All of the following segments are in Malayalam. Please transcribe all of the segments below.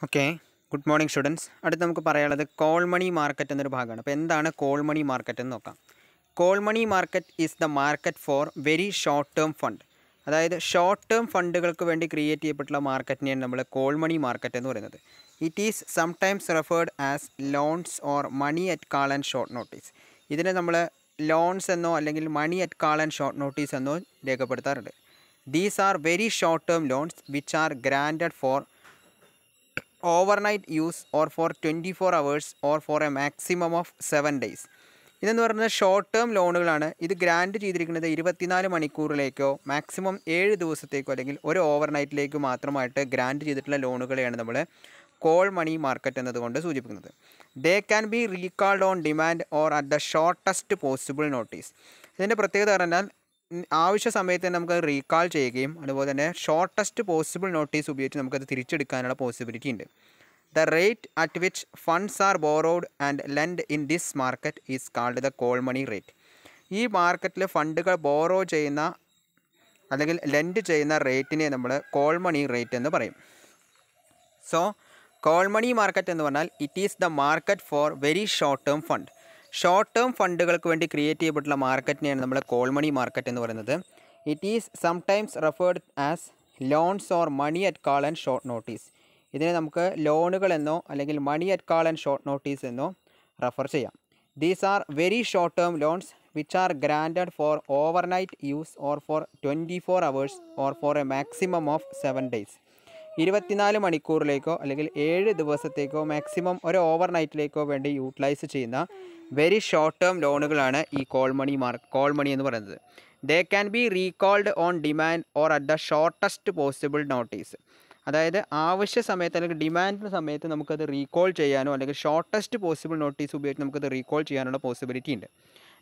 Okay, good morning students. അടുത്ത് നമുക്ക് പറയാനുള്ളത് കോൾ മണി മാർക്കറ്റ് എന്നൊരു ഭാഗമാണ്. അപ്പോൾ എന്താണ് കോൾ മണി മാർക്കറ്റ് എന്ന് നോക്കാം. Call money market is the market for very short term fund. അതായത് ഷോർട്ട് ടേം ഫണ്ടുകൾക്ക് വേണ്ടി ക്രിയേറ്റ് ചെയ്യപ്പെട്ടുള്ള മാർക്കറ്റിനെയാണ് നമ്മൾ കോൾ മണി മാർക്കറ്റ് എന്ന് പറയുന്നത്. It is sometimes referred as loans or money at call and short notice. ഇതിനെ നമ്മൾ ലോൺസ് എന്നോ അല്ലെങ്കിൽ money at call and short notice എന്നോ രേഖപ്പെടുത്താറുണ്ട്. These are very short term loans which are granted for overnight use or for 24 hours or for a maximum of 7 days. ഇതെന്ന് പറയുന്നത് ഷോർട്ട് ടേം ലോണുകളാണ്. ഇത് ഗ്രാൻറ്റ് ചെയ്തിരിക്കുന്നത് 24 മണിക്കൂറിലേക്കോ മാക്സിമം 7 ദിവസത്തേക്കോ അല്ലെങ്കിൽ ഒരു ഓവർനൈറ്റിലേക്കോ മാത്രമായിട്ട് ഗ്രാൻറ്റ് ചെയ്തിട്ടുള്ള ലോണുകളെയാണ് നമ്മൾ കോൾ മണി മാർക്കറ്റ് എന്നതുകൊണ്ട് സൂചിപ്പിക്കുന്നത്. They can be recalled on demand or at the shortest possible notice. ഇതിൻ്റെ പ്രത്യേകത പറഞ്ഞാൽ ആവശ്യ സമയത്ത് തന്നെ നമുക്കത് റീകാൾ ചെയ്യുകയും അതുപോലെ തന്നെ ഷോർട്ടസ്റ്റ് പോസിബിൾ നോട്ടീസ് ഉപയോഗിച്ച് നമുക്കത് തിരിച്ചെടുക്കാനുള്ള പോസിബിലിറ്റി ഉണ്ട്. The rate at which funds are borrowed and lend in this market is called the call money rate. ഈ മാർക്കറ്റിൽ ഫണ്ടുകൾ ബോറോ ചെയ്യുന്ന അല്ലെങ്കിൽ ലെൻഡ് ചെയ്യുന്ന റേറ്റിനെ നമ്മൾ കോൾ മണി റേറ്റ് എന്ന് പറയും. സോ കോൾ മണി മാർക്കറ്റ് എന്ന് പറഞ്ഞാൽ it is the market for very short term fund. Short term ഫണ്ടുകൾക്ക് വേണ്ടി ക്രിയേറ്റ് ചെയ്യപ്പെട്ടുള്ള മാർക്കറ്റിനെയാണ് നമ്മൾ കോൾ മണി മാർക്കറ്റ് എന്ന് പറയുന്നത്. It is sometimes referred as loans or money at call and short notice. ഇതിനെ നമുക്ക് ലോണുകൾ എന്നോ അല്ലെങ്കിൽ money at call and short notice എന്നോ റെഫർ ചെയ്യാം. These are very short term loans which are granted for overnight use or for 24 hours or for a maximum of 7 days. 24 മണിക്കൂറിലേക്കോ അല്ലെങ്കിൽ 7 ദിവസത്തേക്കോ മാക്സിമം ഒരു ഓവർനൈറ്റിലേക്കോ വേണ്ടി യൂട്ടിലൈസ് ചെയ്യുന്ന വെരി ഷോർട്ട് ടേം ലോണുകളാണ് ഈ കോൾ മണി എന്ന് പറയുന്നത്. ദേ can B recalled on demand or at the shortest possible notice. അതായത് ആവശ്യ സമയത്ത് അല്ലെങ്കിൽ ഡിമാൻഡിൻ്റെ സമയത്ത് നമുക്കത് റീകോൾ ചെയ്യാനോ അല്ലെങ്കിൽ ഷോർട്ടസ്റ്റ് പോസിബിൾ നോട്ടീസ് ഉപയോഗിച്ച് നമുക്കത് റീകോൾ ചെയ്യാനുള്ള പോസിബിലിറ്റി ഉണ്ട്.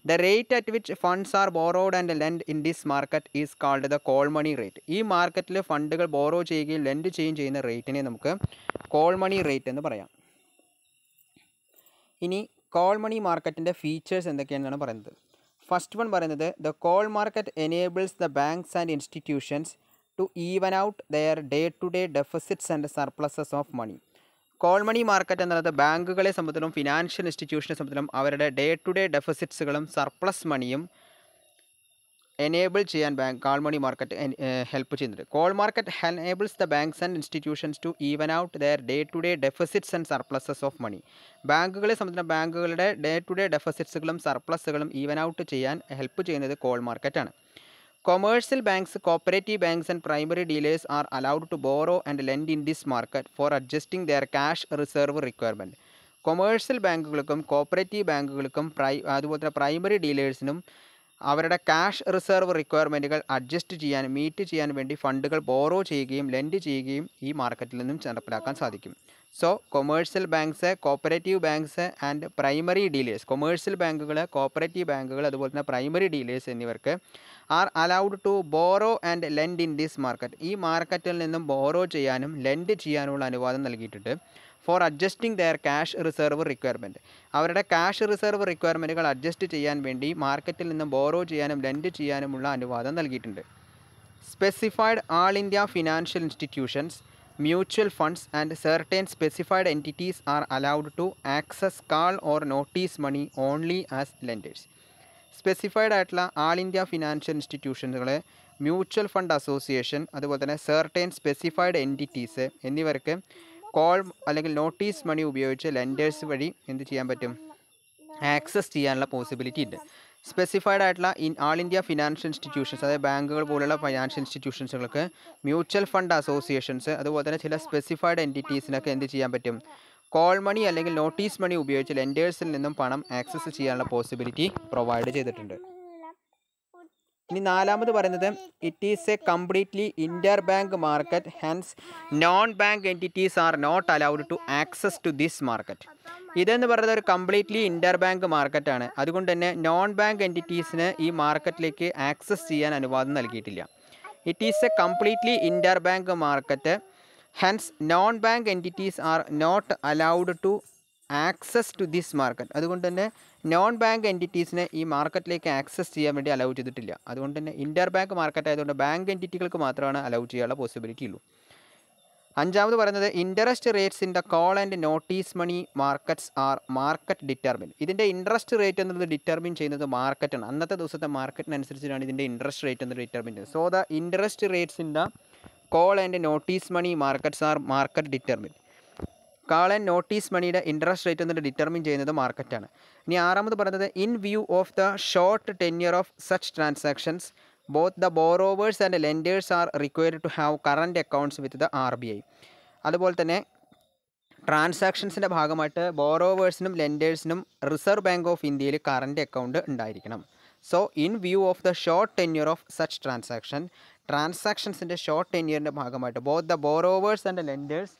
The rate at which funds are borrowed and lend in this market is called the call money rate. ഈ മാർക്കറ്റിൽ ഫണ്ടുകൾ ബോറോ ചെയ്യുകയും ലെൻഡ് ചെയ്യുകയും ചെയ്യുന്ന റേറ്റിനെ നമുക്ക് കോൾ മണി റേറ്റ് എന്ന് പറയാം. ഇനി കോൾ മണി മാർക്കറ്റിൻ്റെ ഫീച്ചേഴ്സ് എന്തൊക്കെയാണെന്നാണ് പറയുന്നത്. ഫസ്റ്റ് വൺ പറയുന്നത് the call market enables the banks and institutions to even out their day to day deficits and surpluses of money. Call money market എന്നുള്ളത് ബാങ്കുകളെ സംബന്ധിച്ചിടത്തോളം ഫിനാൻഷ്യൽ ഇൻസ്റ്റിറ്റ്യൂഷനെ സംബന്ധിച്ചിടത്തോളം അവരുടെ ഡേ ടു ഡേ ഡെഫിസിറ്റ്സുകളും സർപ്ലസ് മണിയും എനേബിൾ ചെയ്യാൻ കോൾ മണി മാർക്കറ്റ് ഹെൽപ്പ് ചെയ്യുന്നുണ്ട്. Call market enables the banks and institutions to even out their day to day deficits and surpluses of money. ബാങ്കുകളെ സംബന്ധിച്ച ബാങ്കുകളുടെ ഡേ ടു ഡേ ഡെഫിസിറ്റ്സുകളും സർപ്ലസുകളും ഈവൻ ഔട്ട് ചെയ്യാൻ ഹെൽപ്പ് ചെയ്യുന്നത് കോൾ മാർക്കറ്റാണ്. Commercial banks, cooperative banks and primary dealers are allowed to borrow and lend in this market for adjusting their cash reserve requirement. Commercial ബാങ്കുകൾക്കും കോപ്പറേറ്റീവ് ബാങ്കുകൾക്കും അതുപോലെ തന്നെ പ്രൈമറി ഡീലേഴ്സിനും അവരുടെ ക്യാഷ് റിസർവ് റിക്വയർമെൻറ്റുകൾ മീറ്റ് ചെയ്യാൻ വേണ്ടി ഫണ്ടുകൾ ബോറോ ചെയ്യുകയും ലെൻഡ് ചെയ്യുകയും ഈ മാർക്കറ്റിൽ നിന്നും നടപ്പിലാക്കാൻ സാധിക്കും. So commercial banks, cooperative banks and primary dealers, commercial ബാങ്കുകൾ, കോപ്പറേറ്റീവ് ബാങ്കുകൾ അതുപോലെ തന്നെ പ്രൈമറി ഡീലേഴ്സ് എന്നിവർക്ക് are allowed to borrow and lend in this market. ഈ മാർക്കറ്റിൽ നിന്നും ബോറോ ചെയ്യാനും ലെൻഡ് ചെയ്യാനുമുള്ള അനുവാദം നൽകിയിട്ടുണ്ട്. For adjusting their cash reserve requirement, അവരുടെ ക്യാഷ് റിസർവ് റിക്വയർമെൻറ്റുകൾ അഡ്ജസ്റ്റ് ചെയ്യാൻ വേണ്ടി മാർക്കറ്റിൽ നിന്നും ബോറോ ചെയ്യാനും ലെൻഡ് ചെയ്യാനുമുള്ള അനുവാദം നൽകിയിട്ടുണ്ട്. Specified all India financial institutions, mutual funds and certain specified entities are allowed to access call or notice money only as lenders. Specified ആയിട്ടുള്ള ആൾ ഇന്ത്യ ഫിനാൻഷ്യൽ ഇൻസ്റ്റിറ്റ്യൂഷനുകൾ, മ്യൂച്വൽ ഫണ്ട് അസോസിയേഷൻ അതുപോലെ തന്നെ സെർട്ടൈൻ സ്പെസിഫൈഡ് എൻറ്റിറ്റീസ് എന്നിവർക്ക് കോൾ അല്ലെങ്കിൽ നോട്ടീസ് മണി ഉപയോഗിച്ച് ലെൻഡേഴ്സ് വഴി എന്ത് ചെയ്യാൻ പറ്റും, ആക്സസ് ചെയ്യാനുള്ള പോസിബിലിറ്റി ഉണ്ട്. സ്പെസിഫൈഡ് ആയിട്ടുള്ള ആൾ ഇന്ത്യ ഫിനാൻഷ്യൽ ഇൻസ്റ്റിറ്റ്യൂഷൻസ്, അതായത് ബാങ്കുകൾ പോലുള്ള ഫൈനാൻഷ്യൽ ഇൻസ്റ്റിറ്റ്യൂഷൻസുകൾക്ക്, മ്യൂച്വൽ ഫണ്ട് അസോസിയേഷൻസ് അതുപോലെ തന്നെ ചില സ്പെസിഫൈഡ് എൻറ്റിറ്റീസിനൊക്കെ എന്ത് ചെയ്യാൻ പറ്റും, കോൾ മണി അല്ലെങ്കിൽ നോട്ടീസ് മണി ഉപയോഗിച്ച് ലെൻഡേഴ്സിൽ നിന്നും പണം ആക്സസ് ചെയ്യാനുള്ള പോസിബിലിറ്റി പ്രൊവൈഡ് ചെയ്തിട്ടുണ്ട്. ഇനി നാലാമത് പറയുന്നത് it is a completely inter bank market, hence non bank entities are not allowed to access to this market. ഇതെന്ന് പറയുന്നത് ഒരു കംപ്ലീറ്റ്ലി ഇൻ്റർ ബാങ്ക് മാർക്കറ്റാണ്. അതുകൊണ്ട് തന്നെ നോൺ ബാങ്ക് എൻറ്റിറ്റീസിന് ഈ മാർക്കറ്റിലേക്ക് ആക്സസ് ചെയ്യാൻ അനുവാദം നൽകിയിട്ടില്ല. It is a completely inter bank market, hence non bank entities are not allowed to access to this market. അതുകൊണ്ട് തന്നെ നോൺ ബാങ്ക് എൻറ്റിറ്റീസിനെ ഈ മാർക്കറ്റിലേക്ക് ആക്സസ് ചെയ്യാൻ വേണ്ടി അലൗ ചെയ്തിട്ടില്ല. അതുകൊണ്ട് തന്നെ ഇൻ്റർ ബാങ്ക് മാർക്കറ്റ് ആയതുകൊണ്ട് ബാങ്ക് എൻറ്റിറ്റികൾക്ക് മാത്രമാണ് അലൗ ചെയ്യാനുള്ള പോസിബിലിറ്റി ഉള്ളൂ. അഞ്ചാമത് പറയുന്നത് interest rates in the call and notice money markets are market determine. ഇതിൻ്റെ ഇൻട്രസ്റ്റ് റേറ്റ് എന്നുള്ളത് ഡിറ്റർമിൻ ചെയ്യുന്നത് മാർക്കറ്റാണ്. അന്നത്തെ ദിവസത്തെ മാർക്കറ്റിനനുസരിച്ചിട്ടാണ് ഇതിൻ്റെ ഇൻട്രസ്റ്റ് റേറ്റ് എന്നത് ഡിറ്റർമിൻ ചെയ്യുന്നത്. So the interest rates in the call and notice money markets are market determine. Call and notice മണിയുടെ ഇൻട്രസ്റ്റ് റേറ്റ് എന്നത് ഡിറ്റർമിൻ ചെയ്യുന്നത് മാർക്കറ്റാണ്. ഇനി ആറാമത് പറയുന്നത് in view of the short tenure of such transactions both the borrowers and lenders are required to have current accounts with the RBI. അതുപോലെ തന്നെ ട്രാൻസാക്ഷൻസിൻ്റെ ഭാഗമായിട്ട് ബോറോവേഴ്സിനും ലെൻഡേഴ്സിനും റിസർവ് ബാങ്ക് ഓഫ് ഇന്ത്യയിൽ കറൻറ്റ് അക്കൗണ്ട് ഉണ്ടായിരിക്കണം. So in view of the short tenure of such ട്രാൻസാക്ഷൻസിൻ്റെ ഷോർട്ട് ടെന്യറിൻ്റെ ഭാഗമായിട്ട് both the borrowers and lenders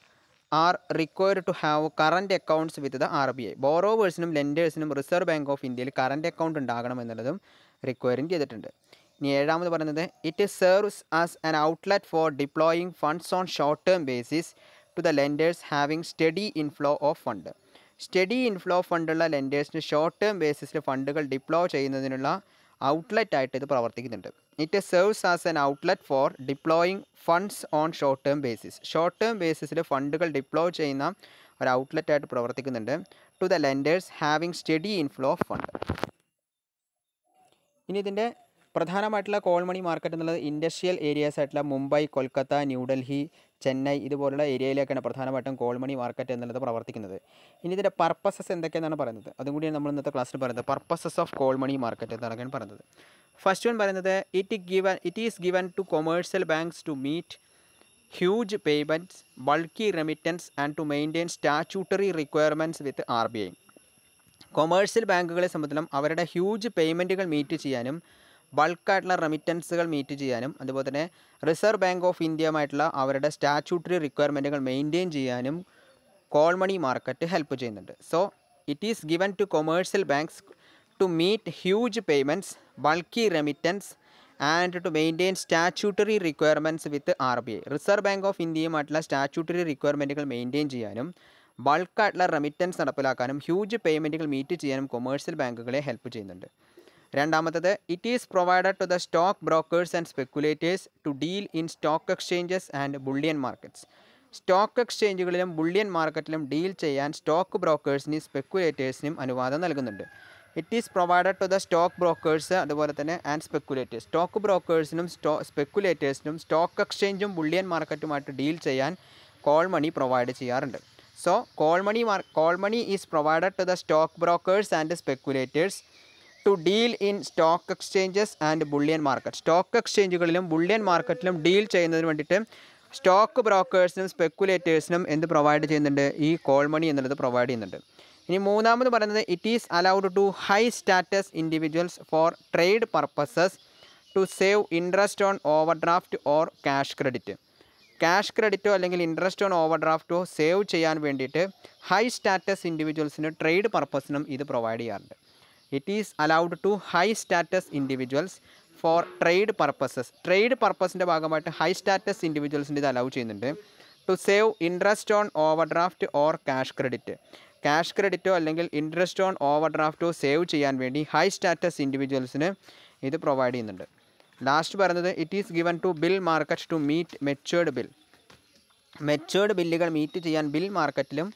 are required to have current accounts with the RBI. ബോറോവേഴ്സിനും ലെൻഡേഴ്സിനും റിസർവ് ബാങ്ക് ഓഫ് ഇന്ത്യയിൽ കറൻറ്റ് അക്കൗണ്ട് ഉണ്ടാകണം എന്നുള്ളതും റിക്വയറിങ് ചെയ്തിട്ടുണ്ട്. ഇനി ഏഴാമത് പറയുന്നത് it serves as an outlet for deploying funds on short term basis to the lenders having steady inflow of fund. Steady inflow ഫണ്ടുള്ള ലെൻഡേഴ്സിന് ഷോർട്ട് ടേം ബേസിസിൽ ഫണ്ടുകൾ ഡിപ്ലോ ചെയ്യുന്നതിനുള്ള ഔട്ട്ലെറ്റ് ആയിട്ട് ഇത് പ്രവർത്തിക്കുന്നുണ്ട്. It serves as an outlet for deploying funds on short term basis. Short term ബേസിസിൽ ഫണ്ടുകൾ ഡിപ്ലോ ചെയ്യുന്ന ഒരു ഔട്ട്ലെറ്റ് ആയിട്ട് പ്രവർത്തിക്കുന്നുണ്ട്. To the lenders having steady inflow of fund. ഇനി ഇതിൻ്റെ പ്രധാനമായിട്ടുള്ള കോൾ മണി മാർക്കറ്റ് എന്നുള്ളത് ഇൻഡസ്ട്രിയൽ ഏരിയാസ് ആയിട്ടുള്ള മുംബൈ, കൊൽക്കത്ത, ന്യൂഡൽഹി, ചെന്നൈ ഇതുപോലുള്ള ഏരിയയിലേക്കാണ് പ്രധാനമായിട്ടും കോൾ മണി മാർക്കറ്റ് എന്നുള്ളത് പ്രവർത്തിക്കുന്നത്. ഇനി ഇതിൻ്റെ പർപ്പസസ് എന്തൊക്കെയെന്നാണ് പറയുന്നത്. അതും കൂടിയാണ് നമ്മൾ ഇന്നത്തെ ക്ലാസ്സിൽ പറയുന്നത്. Purposes of call money market എന്നൊക്കെയാണ് പറയുന്നത്. ഫസ്റ്റ് വൺ പറയുന്നത് it is given to commercial banks to meet huge payments, bulky remittance and to maintain statutory requirements with RBI. Commercial ബാങ്കുകളെ സംബന്ധിച്ചിടത്തോളം അവരുടെ ഹ്യൂജ് പേയ്മെൻറ്റുകൾ മീറ്റ് ചെയ്യാനും ബൾക്കായിട്ടുള്ള റെമിറ്റൻസുകൾ മീറ്റ് ചെയ്യാനും അതുപോലെ തന്നെ റിസർവ് ബാങ്ക് ഓഫ് ഇന്ത്യയുമായിട്ടുള്ള അവരുടെ സ്റ്റാറ്റ്യൂട്ടറി റിക്വയർമെൻറ്റുകൾ മെയിൻറ്റെയിൻ ചെയ്യാനും കോൾ മണി മാർക്കറ്റ് ഹെൽപ്പ് ചെയ്യുന്നുണ്ട്. So it is given to commercial banks to meet huge payments, bulky remittance and to maintain statutory requirements with RBI. Reserve bank of ഇന്ത്യയുമായിട്ടുള്ള സ്റ്റാറ്റ്യൂട്ടറി റിക്വയർമെൻറ്റുകൾ മെയിൻറ്റെയിൻ ചെയ്യാനും ബൾക്കായിട്ടുള്ള റെമിറ്റൻസ് നടപ്പിലാക്കാനും ഹ്യൂജ് പേയ്മെൻറ്റുകൾ മീറ്റ് ചെയ്യാനും കൊമേഴ്സ്യൽ ബാങ്കുകളെ ഹെൽപ്പ് ചെയ്യുന്നുണ്ട്. രണ്ടാമത്തത് it is provided to the stock brokers and speculators to deal in stock exchanges and bullion markets. Stock എക്സ്ചേഞ്ചുകളിലും ബുള്ളിയൻ മാർക്കറ്റിലും ഡീൽ ചെയ്യാൻ സ്റ്റോക്ക് ബ്രോക്കേഴ്സിനും സ്പെക്കുലേറ്റേഴ്സിനും അനുവാദം നൽകുന്നുണ്ട്. It is provided to the stock brokers അതുപോലെ തന്നെ ആൻഡ് സ്പെക്കുലേറ്റേഴ്സ്. സ്റ്റോക്ക് ബ്രോക്കേഴ്സിനും സ്പെക്കുലേറ്റേഴ്സിനും സ്റ്റോക്ക് എക്സ്ചേഞ്ചും ബുള്ളിയൻ മാർക്കറ്റുമായിട്ട് ഡീൽ ചെയ്യാൻ കോൾ മണി പ്രൊവൈഡ് ചെയ്യാറുണ്ട്. So call money is provided to the stock brokers and speculators to deal in stock exchanges and bullion market. Stock എക്സ്ചേഞ്ചുകളിലും ബുള്ളിയൻ മാർക്കറ്റിലും ഡീൽ ചെയ്യുന്നതിന് വേണ്ടിയിട്ട് സ്റ്റോക്ക് ബ്രോക്കേഴ്സിനും സ്പെക്കുലേറ്റേഴ്സിനും എന്ത് പ്രൊവൈഡ് ചെയ്യുന്നുണ്ട്, ഈ കോൾ മണി എന്നുള്ളത് പ്രൊവൈഡ് ചെയ്യുന്നുണ്ട്. ഇനി മൂന്നാമത് പറയുന്നത് it is allowed to high status individuals for trade purposes to save interest on overdraft or cash credit. Cash ക്രെഡിറ്റോ അല്ലെങ്കിൽ ഇൻട്രസ്റ്റ് ഓൺ ഓവർ ഡ്രാഫ്റ്റോ സേവ് ചെയ്യാൻ വേണ്ടിയിട്ട് ഹൈ സ്റ്റാറ്റസ് ഇൻഡിവിജ്വൽസിന് ട്രേഡ് പർപ്പസിനും ഇത് പ്രൊവൈഡ് ചെയ്യാറുണ്ട്. It is allowed to high status individuals for trade purposes. Trade പർപ്പസിൻ്റെ ഭാഗമായിട്ട് ഹൈ സ്റ്റാറ്റസ് ഇൻഡിവിജ്വൽസിൻ്റെ ഇത് അലൗ ചെയ്യുന്നുണ്ട്. To save interest on overdraft or cash credit. Cash ക്രെഡിറ്റോ അല്ലെങ്കിൽ ഇൻട്രസ്റ്റ് ഓൺ ഓവർ ഡ്രാഫ്റ്റോ സേവ് ചെയ്യാൻ വേണ്ടി ഹൈ സ്റ്റാറ്റസ് ഇൻഡിവിജ്വൽസിന് ഇത് പ്രൊവൈഡ് ചെയ്യുന്നുണ്ട്. ലാസ്റ്റ് പറയുന്നത് it is given to bill market to meet matured bill. Matured ബില്ലുകൾ മീറ്റ് ചെയ്യാൻ ബിൽ മാർക്കറ്റിലും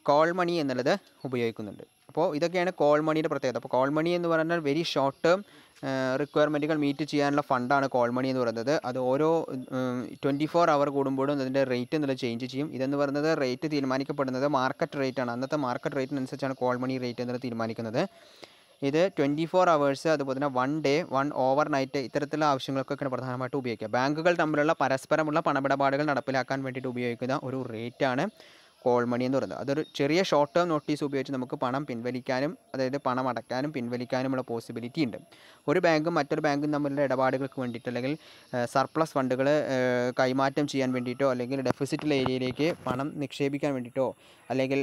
കോൾ മണി എന്നുള്ളത് ഉപയോഗിക്കുന്നുണ്ട്. അപ്പോൾ ഇതൊക്കെയാണ് കോൾ മണിയുടെ പ്രത്യേകത. അപ്പോൾ കോൾ മണി എന്ന് പറഞ്ഞാൽ വെരി ഷോർട്ട് ടേം റിക്വയർമെൻറ്റുകൾ മീറ്റ് ചെയ്യാനുള്ള ഫണ്ടാണ് കോൾ മണി എന്ന് പറയുന്നത്. അത് ഓരോ 24 അവർ കൂടുമ്പോഴും അതിൻ്റെ റേറ്റ് എന്നുള്ളത് ചേഞ്ച് ചെയ്യും. ഇതെന്ന് പറയുന്നത് റേറ്റ് തീരുമാനിക്കപ്പെടുന്നത് മാർക്കറ്റ് റേറ്റ് ആണ്. അന്നത്തെ മാർക്കറ്റ് റേറ്റിനനുസരിച്ചാണ് കോൾ മണി റേറ്റ് എന്നുള്ളത് തീരുമാനിക്കുന്നത്. ഇത് 24 അവേഴ്സ് അതുപോലെ തന്നെ 1 ഡേ 1 ഓവർ നൈറ്റ് ഇത്തരത്തിലുള്ള ആവശ്യങ്ങൾക്കൊക്കെയാണ് പ്രധാനമായിട്ടും ഉപയോഗിക്കുക. ബാങ്കുകൾ തമ്മിലുള്ള പരസ്പരമുള്ള പണമിടപാടുകൾ നടപ്പിലാക്കാൻ വേണ്ടിയിട്ട് ഉപയോഗിക്കുന്ന ഒരു റേറ്റാണ് കോൾ മണി എന്ന് പറയുന്നത്. അതൊരു ചെറിയ ഷോർട്ട് ടേം നോട്ടീസ് ഉപയോഗിച്ച് നമുക്ക് പണം പിൻവലിക്കാനും അതായത് പണം അടയ്ക്കാനും പിൻവലിക്കാനുമുള്ള പോസിബിലിറ്റി ഉണ്ട്. ഒരു ബാങ്കും മറ്റൊരു ബാങ്കും തമ്മിലുള്ള ഇടപാടുകൾക്ക് വേണ്ടിയിട്ട് അല്ലെങ്കിൽ സർപ്ലസ് ഫണ്ടുകൾ കൈമാറ്റം ചെയ്യാൻ വേണ്ടിയിട്ടോ അല്ലെങ്കിൽ ഡെഫിസിറ്റുള്ള ഏരിയയിലേക്ക് പണം നിക്ഷേപിക്കാൻ വേണ്ടിയിട്ടോ അല്ലെങ്കിൽ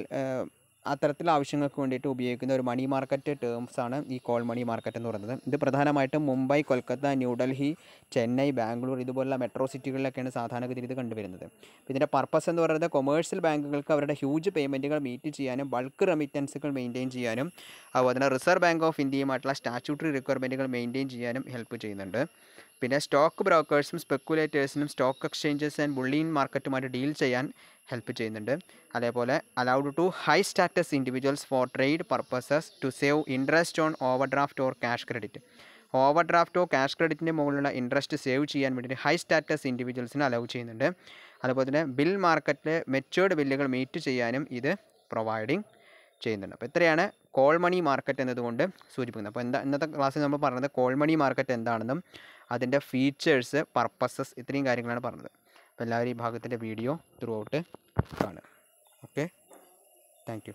അത്തരത്തിലുള്ള ആവശ്യങ്ങൾക്ക് വേണ്ടിയിട്ട് ഉപയോഗിക്കുന്ന ഒരു മണി മാർക്കറ്റ് ടേംസാണ് ഈ കോൾ മണി മാർക്കറ്റ് എന്ന് പറയുന്നത്. ഇത് പ്രധാനമായിട്ടും മുംബൈ, കൊൽക്കത്ത, ന്യൂഡൽഹി, ചെന്നൈ, ബാംഗ്ലൂർ ഇതുപോലുള്ള മെട്രോ സിറ്റികളിലൊക്കെയാണ് സാധാരണഗതിയിൽ ഇത് കണ്ടുവരുന്നത്. ഇതിൻ്റെ പർപ്പസ് എന്ന് പറയുന്നത് കൊമേഴ്സ്യൽ ബാങ്കുകൾക്ക് അവരുടെ ഹ്യൂജ് പേയ്മെൻറ്റുകൾ മീറ്റ് ചെയ്യാനും ബൾക്ക് റെമിറ്റൻസുകൾ മെയിൻറ്റെയിൻ ചെയ്യാനും അതുപോലെ തന്നെ റിസർവ് ബാങ്ക് ഓഫ് ഇന്ത്യയുമായിട്ടുള്ള സ്റ്റാറ്റ്യൂട്ടറി റിക്വയർമെൻറ്റുകൾ മെയിൻറ്റെയിൻ ചെയ്യാനും ഹെൽപ്പ് ചെയ്യുന്നുണ്ട്. പിന്നെ സ്റ്റോക്ക് ബ്രോക്കേഴ്സും സ്പെക്കുലേറ്റേഴ്സിനും സ്റ്റോക്ക് എക്സ്ചേഞ്ചസ് ആൻഡ് ബുള്ളിയൻ മാർക്കറ്റുമായിട്ട് ഡീൽ ചെയ്യാൻ ഹെൽപ്പ് ചെയ്യുന്നുണ്ട്. അതേപോലെ allowed to high status individuals for trade purposes to save interest on overdraft or cash credit. ഓവർ ഡ്രാഫ്റ്റോ ക്യാഷ് ക്രെഡിറ്റിൻ്റെ മുകളിലുള്ള ഇൻട്രസ്റ്റ് സേവ് ചെയ്യാൻ വേണ്ടിയിട്ട് ഹൈ സ്റ്റാറ്റസ് ഇൻഡിവിജ്വൽസിന് അലൗ ചെയ്യുന്നുണ്ട്. അതുപോലെ തന്നെ ബിൽ മാർക്കറ്റിലെ മെച്യൂർഡ് ബില്ലുകൾ മീറ്റ് ചെയ്യാനും ഇത് പ്രൊവൈഡിങ് ചെയ്യുന്നുണ്ട്. അപ്പോൾ ഇത്രയാണ് കോൾ മണി മാർക്കറ്റ് എന്നതുകൊണ്ട് സൂചിപ്പിക്കുന്നത്. അപ്പോൾ ഇന്നത്തെ ക്ലാസ്സിൽ നമ്മൾ പറഞ്ഞത് കോൾ മണി മാർക്കറ്റ് എന്താണെന്നും അതിൻ്റെ ഫീച്ചേഴ്സ്, പർപ്പസസ്, ഇത്രയും കാര്യങ്ങളാണ് പറഞ്ഞത്. അപ്പോൾ എല്ലാവരും ഈ ഭാഗത്തിൻ്റെ വീഡിയോ ത്രൂ ഔട്ട് കാണുക. Okay, thank you.